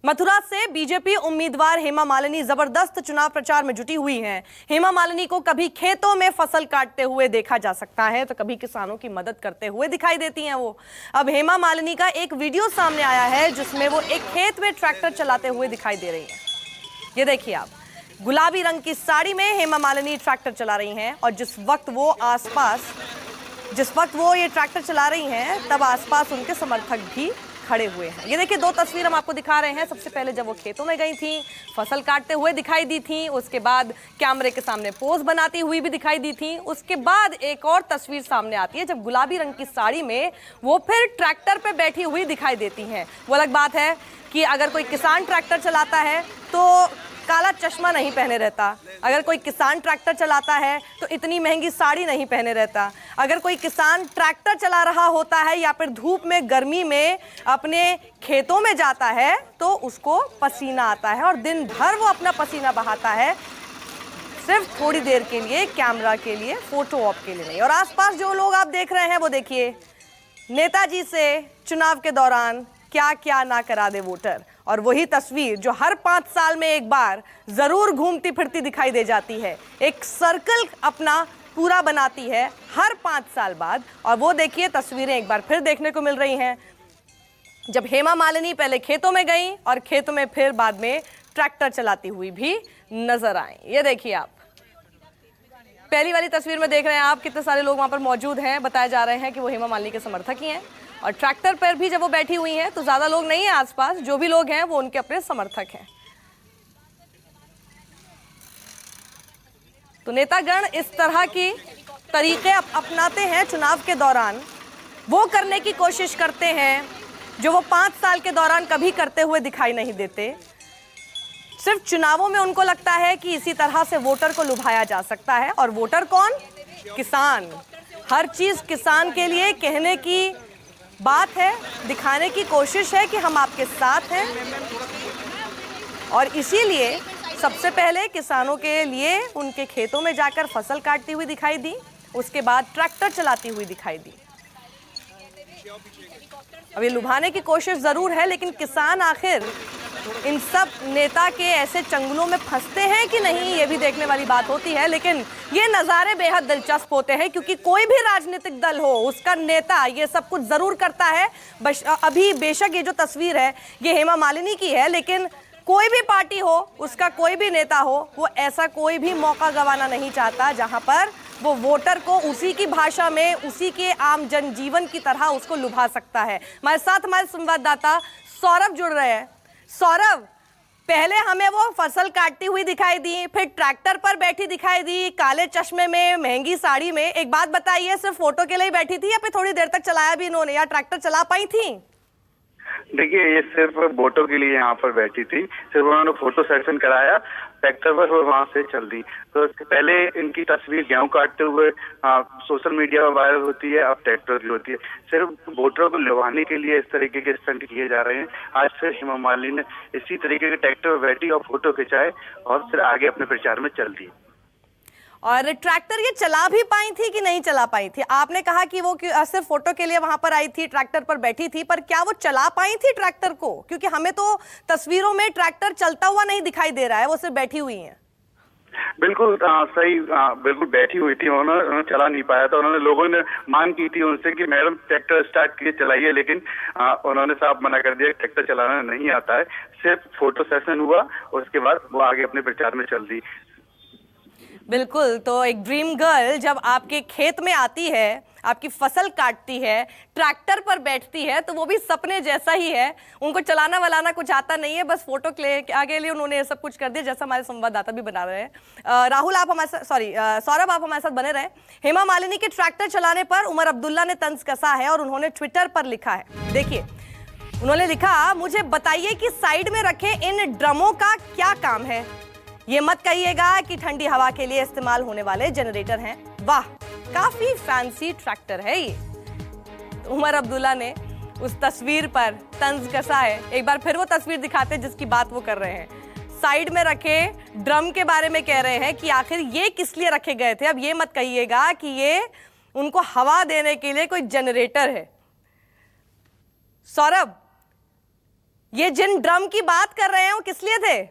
मथुरा से बीजेपी उम्मीदवार हेमा मालिनी जबरदस्त चुनाव प्रचार में जुटी हुई हैं। हेमा मालिनी को कभी खेतों में फसल काटते हुए देखा जा सकता है तो कभी किसानों की मदद करते हुए दिखाई देती हैं वो। अब हेमा मालिनी का एक वीडियो सामने आया है जिसमें वो एक खेत में ट्रैक्टर चलाते हुए दिखाई दे रही हैं। ये देखिए आप, गुलाबी रंग की साड़ी में हेमा मालिनी ट्रैक्टर चला रही हैं और जिस वक्त वो ये ट्रैक्टर चला रही हैं तब आसपास उनके समर्थक भी खड़े हुए हैं। ये देखिए, दो तस्वीर हम आपको दिखा रहे हैं। सबसे पहले जब वो खेतों में गई थी, फसल काटते हुए दिखाई दी थी, उसके बाद कैमरे के सामने पोज बनाती हुई भी दिखाई दी थी। उसके बाद एक और तस्वीर सामने आती है जब गुलाबी रंग की साड़ी में वो फिर ट्रैक्टर पे बैठी हुई दिखाई देती हैं। वो अलग बात है कि अगर कोई किसान ट्रैक्टर चलाता है तो काला चश्मा नहीं पहने रहता, अगर कोई किसान ट्रैक्टर चलाता है तो इतनी महंगी साड़ी नहीं पहने रहता, अगर कोई किसान ट्रैक्टर चला रहा होता है या फिर धूप में गर्मी में अपने खेतों में जाता है तो उसको पसीना आता है और दिन भर वो अपना पसीना बहाता है सिर्फ थोड़ी देर के लिए, कैमरा के लिए, फोटो ऑप के लिए नहीं। और आसपास जो लोग आप देख रहे हैं वो देखिए, नेताजी से चुनाव के दौरान क्या क्या ना करा दे वोटर। और वही तस्वीर जो हर 5 साल में एक बार जरूर घूमती फिरती दिखाई दे जाती है, एक सर्कल अपना पूरा बनाती है हर 5 साल बाद। और वो देखिए, तस्वीरें एक बार फिर देखने को मिल रही हैं जब हेमा मालिनी पहले खेतों में गई और खेतों में फिर बाद में ट्रैक्टर चलाती हुई भी नजर आई। ये देखिए आप, पहली वाली तस्वीर में देख रहे हैं आप कितने सारे लोग वहां पर मौजूद हैं। बताया जा रहे हैं कि वो हेमा मालिनी के समर्थक ही हैं और ट्रैक्टर पर भी जब वो बैठी हुई हैं तो ज्यादा लोग नहीं हैं आसपास, जो भी लोग हैं वो उनके अपने समर्थक हैं। तो नेतागण इस तरह की तरीके अपनाते हैं चुनाव के दौरान, वो करने की कोशिश करते हैं जो वो 5 साल के दौरान कभी करते हुए दिखाई नहीं देते। सिर्फ चुनावों में उनको लगता है कि इसी तरह से वोटर को लुभाया जा सकता है। और वोटर कौन? किसान। हर चीज किसान के लिए कहने की बात है, दिखाने की कोशिश है कि हम आपके साथ हैं। और इसीलिए सबसे पहले किसानों के लिए उनके खेतों में जाकर फसल काटती हुई दिखाई दी, उसके बाद ट्रैक्टर चलाती हुई दिखाई दी। अब ये लुभाने की कोशिश जरूर है, लेकिन किसान आखिर इन सब नेता के ऐसे चंगुलों में फंसते हैं कि नहीं, ये भी देखने वाली बात होती है। लेकिन ये नज़ारे बेहद दिलचस्प होते हैं क्योंकि कोई भी राजनीतिक दल हो, उसका नेता ये सब कुछ जरूर करता है। अभी बेशक ये जो तस्वीर है ये हेमा मालिनी की है, लेकिन कोई भी पार्टी हो, उसका कोई भी नेता हो, वो ऐसा कोई भी मौका गंवाना नहीं चाहता जहां पर वो वोटर को उसी की भाषा में, उसी के आम जनजीवन की तरह उसको लुभा सकता है। हमारे साथ हमारे संवाददाता सौरभ जुड़ रहे हैं। सौरभ, पहले हमें वो फसल काटती हुई दिखाई दी, फिर ट्रैक्टर पर बैठी दिखाई दी, काले चश्मे में, महंगी साड़ी में। एक बात बताइए, सिर्फ फोटो के लिए ही बैठी थी या फिर थोड़ी देर तक चलाया भी इन्होंने, या ट्रैक्टर चला पाई थी? देखिए, ये सिर्फ वोटों के लिए यहाँ पर बैठी थी, सिर्फ उन्होंने फोटो सेशन कराया ट्रैक्टर पर और वहां से चल दी। तो इससे पहले इनकी तस्वीर गेहूं काटते हुए सोशल मीडिया पर वायरल होती है, अब ट्रैक्टर की होती है। सिर्फ वोटरों को लुभाने के लिए इस तरीके के स्टंट किए जा रहे हैं। आज फिर हेमा मालिनी ने इसी तरीके के ट्रैक्टर पर बैठी और फोटो खिंचाए और फिर आगे अपने प्रचार में चल दी। और ट्रैक्टर ये चला भी पाई थी कि नहीं चला पाई थी? आपने कहा कि वो सिर्फ फोटो के लिए वहां पर आई थी, ट्रैक्टर पर बैठी थी, पर क्या वो चला पाई थी ट्रैक्टर को? क्योंकि हमें तो तस्वीरों में ट्रैक्टर चलता हुआ नहीं दिखाई दे रहा है, वो सिर्फ बैठी हुई हैं। बिल्कुल सही, बिल्कुल बैठी हुई थी, उन्होंने चला नहीं पाया था। उन्होंने, लोगों ने मांग की थी उनसे कि मैडम ट्रैक्टर स्टार्ट कीजिए, चलाइए, लेकिन उन्होंने साफ मना कर दिया, ट्रैक्टर चलाना नहीं आता है। सिर्फ फोटो सेशन हुआ, उसके बाद वो आगे अपने प्रचार में चल दी। बिल्कुल, तो एक ड्रीम गर्ल जब आपके खेत में आती है, आपकी फसल काटती है, ट्रैक्टर पर बैठती है, तो वो भी सपने जैसा ही है। उनको चलाना वलाना कुछ आता नहीं है, बस फोटो के आगे लिए उन्होंने ये सब कुछ कर दिया, जैसा हमारे संवाददाता भी बना रहे हैं। राहुल, आप हमारे साथ, सौरभ, आप हमारे साथ बने रहे। हेमा मालिनी के ट्रैक्टर चलाने पर उमर अब्दुल्ला ने तंज कसा है और उन्होंने ट्विटर पर लिखा है। देखिए, उन्होंने लिखा, मुझे बताइए कि साइड में रखे इन ड्रमों का क्या काम है? ये मत कहिएगा कि ठंडी हवा के लिए इस्तेमाल होने वाले जनरेटर हैं। वाह, काफी फैंसी ट्रैक्टर है ये। उमर अब्दुल्ला ने उस तस्वीर पर तंज कसा है। एक बार फिर वो तस्वीर दिखाते हैं जिसकी बात वो कर रहे हैं। साइड में रखे ड्रम के बारे में कह रहे हैं कि आखिर ये किस लिए रखे गए थे। अब ये मत कहिएगा कि ये उनको हवा देने के लिए कोई जनरेटर है। सौरभ, ये जिन ड्रम की बात कर रहे हैं वो किस लिए थे?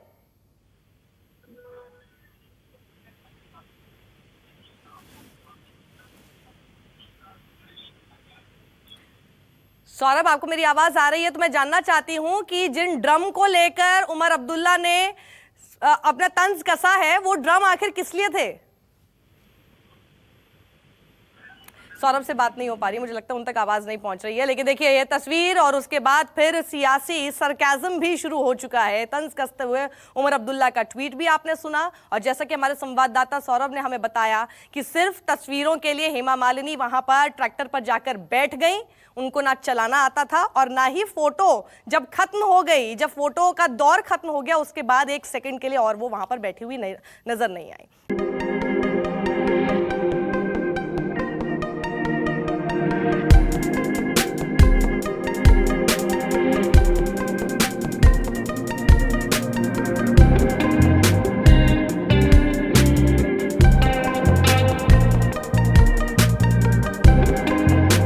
सौरभ, आपको मेरी आवाज आ रही है? तो मैं जानना चाहती हूं कि जिन ड्रम को लेकर उमर अब्दुल्ला ने अपना तंज कसा है, वो ड्रम आखिर किस लिए थे? सौरभ से बात नहीं हो पा रही, मुझे लगता है उन तक आवाज नहीं पहुंच रही है। लेकिन देखिए ये तस्वीर और उसके बाद फिर सियासी सरकाज़म भी शुरू हो चुका है। तंज कसते हुए उमर अब्दुल्ला का ट्वीट भी आपने सुना, और जैसा कि हमारे संवाददाता सौरभ ने हमें बताया कि सिर्फ तस्वीरों के लिए हेमा मालिनी वहां पर ट्रैक्टर पर जाकर बैठ गई। उनको ना चलाना आता था और ना ही फोटो जब खत्म हो गई, जब फोटो का दौर खत्म हो गया, उसके बाद 1 सेकंड के लिए और वो वहां पर बैठी हुई नजर नहीं आई।